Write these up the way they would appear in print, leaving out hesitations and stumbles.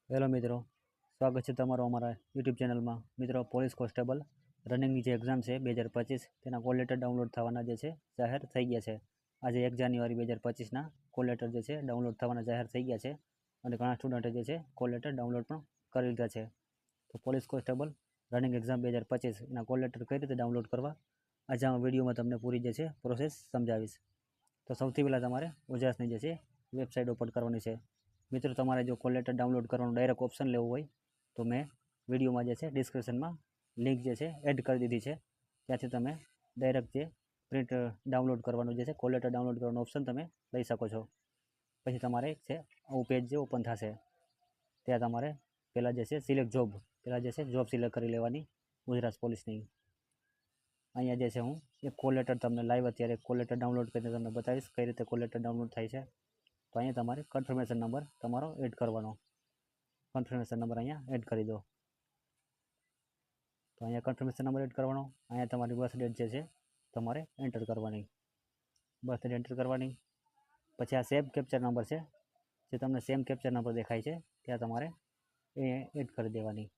Hello મિત્રો, સ્વાગત છે તમારું અમારા યુટ્યુબ ચેનલમાં. મિત્રો, પોલીસ કોન્સ્ટેબલ રનિંગની જે એક્ઝામ છે 2025 તેના કોલ લેટર ડાઉનલોડ થવાના જે છે જાહેર થઈ ગયા છે. આજે 1 જાન્યુઆરી 2025ના કોલ લેટર જે છે ડાઉનલોડ થવાના જાહેર થઈ ગયા છે અને ઘણા સ્ટુડન્ટે જે છે કોલ લેટર ડાઉનલોડ પણ કરી લીધા છે. તો પોલીસ કોન્સ્ટેબલ રનિંગ એક્ઝામ 2025 એના કોલ લેટર કઈ રીતે ડાઉનલોડ કરવા આજે આ વિડીયોમાં તમને પૂરી જે છે પ્રોસેસ સમજાવીશ. તો સૌથી પહેલાં તમારે ઉજાસની જે છે વેબસાઇટ ઓપન કરવાની છે. મિત્રો, તમારે જો કોલ લેટર ડાઉનલોડ કરવાનું ડાયરેક્ટ ઓપ્શન લેવું હોય તો મેં વિડીયોમાં જે છે ડિસ્ક્રિપ્શનમાં લિંક જે છે એડ કરી દીધી છે. ત્યાંથી તમે ડાયરેક્ટ જે પ્રિન્ટ ડાઉનલોડ કરવાનું જે છે કોલ લેટર ડાઉનલોડ કરવાનું ઓપ્શન તમે લઈ શકો છો. પછી તમારે એક છે આવું પેજ જે ઓપન થશે. ત્યાં તમારે પહેલાં જે છે સિલેક્ટ જોબ, પહેલાં જે છે જોબ સિલેક્ટ કરી લેવાની ગુજરાત પોલીસની. અહીંયા જે છે હું એક કોલ લેટર તમને લાઈવ અત્યારે કોલ લેટર ડાઉનલોડ કરીને તમને બતાવીશ કઈ રીતે કોલ લેટર ડાઉનલોડ થાય છે. તો અહીંયા તમારે કન્ફર્મેશન નંબર તમારો એડ કરવાનો. કન્ફર્મેશન નંબર અહીંયા એડ કરી દો. તો અહીંયા કન્ફર્મેશન નંબર એડ કરવાનો. અહીંયા તમારી બર્થ ડેટ જે છે તમારે એન્ટર કરવાની. બર્થ ડેટ એન્ટર કરવાની. પછી આ સેમ કેપ્ચર નંબર છે જે તમને સેમ કેપ્ચર નંબર દેખાય છે ત્યાં તમારે એ એડ કરી દેવાની.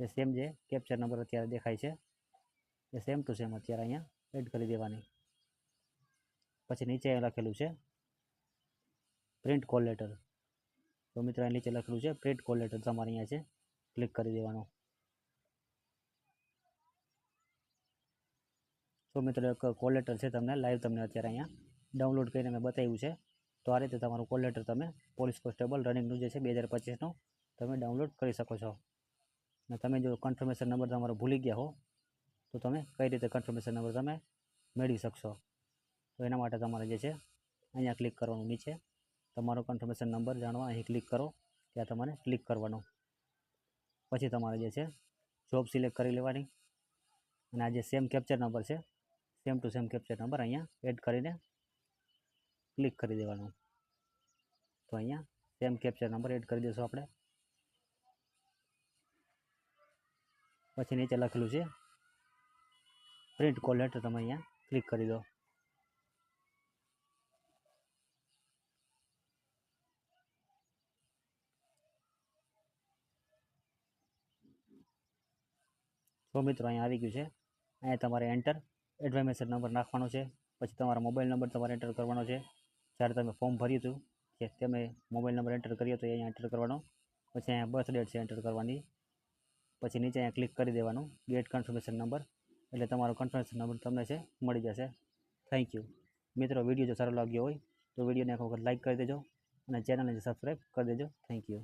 એ સેમ જે કેપ્ચર નંબર અત્યારે દેખાય છે એ સેમ ટુ સેમ અત્યારે અહીંયા એડ કરી દેવાની. પછી નીચે લખેલું છે પ્રિન્ટ કોલ લેટર. તો મિત્રો નીચે લખેલું છે પ્રિન્ટ કોલ લેટર, તમારે અહીંયા છે ક્લિક કરી દેવાનું. તો મિત્રો એક કોલ લેટર છે તમને લાઈવ તમને અત્યારે અહીંયા ડાઉનલોડ કરીને મેં બતાવ્યું છે. તો આ રીતે તમારું કોલ લેટર તમે પોલીસ કોન્સ્ટેબલ રનિંગનું જે છે 2025નું તમે ડાઉનલોડ કરી શકો છો. અને તમે જો કન્ફર્મેશન નંબર તમારો ભૂલી ગયા હો તો તમે કઈ રીતે કન્ફર્મેશન નંબર તમે મેળવી શકશો. તો એના માટે તમારે જે છે અહીંયા ક્લિક કરવાનું. નીચે તમારો કન્ફર્મેશન નંબર જાણવા અહીં ક્લિક કરો, ત્યાં તમારે ક્લિક કરવાનું. પછી તમારે જે છે જોબ સિલેક્ટ કરી લેવાની અને આ જે સેમ કેપ્ચર નંબર છે same to same capture number અહીંયા એડ કરીને ક્લિક કરી દેવાનું. તો અહીંયા સેમ કેપ્ચર નંબર એડ કરી દઈશું આપણે. પછી નીચે લખેલું છે પ્રિન્ટ કોલ લેટર, તમે અહીંયા ક્લિક કરી દો. તો મિત્રો અહીંયા આવી ગયું છે. અહીંયા તમારે એન્ટર એડવાઇમેશન નંબર નાખવાનો છે. પછી તમારા મોબાઈલ નંબર તમારે એન્ટર કરવાનો છે. જ્યારે તમે ફોર્મ ભર્યું હતું કે તમે મોબાઈલ નંબર એન્ટર કર્યો તો અહીંયા એન્ટર કરવાનો. પછી અહીંયા બર્થ ડેટ છે એન્ટર કરવાની. પછી નીચે અહીંયા ક્લિક કરી દેવાનું ગેટ કન્ફર્મેશન નંબર, એટલે તમારો કન્ફર્મેશન નંબર તમને છે મળી જશે. Thank you. મિત્રો, વિડીયો જો સારો લાગ્યો હોય તો વિડીયોને એક વખત લાઇક કરી દેજો અને ચેનલને સબસ્ક્રાઈબ કરી દેજો. Thank you.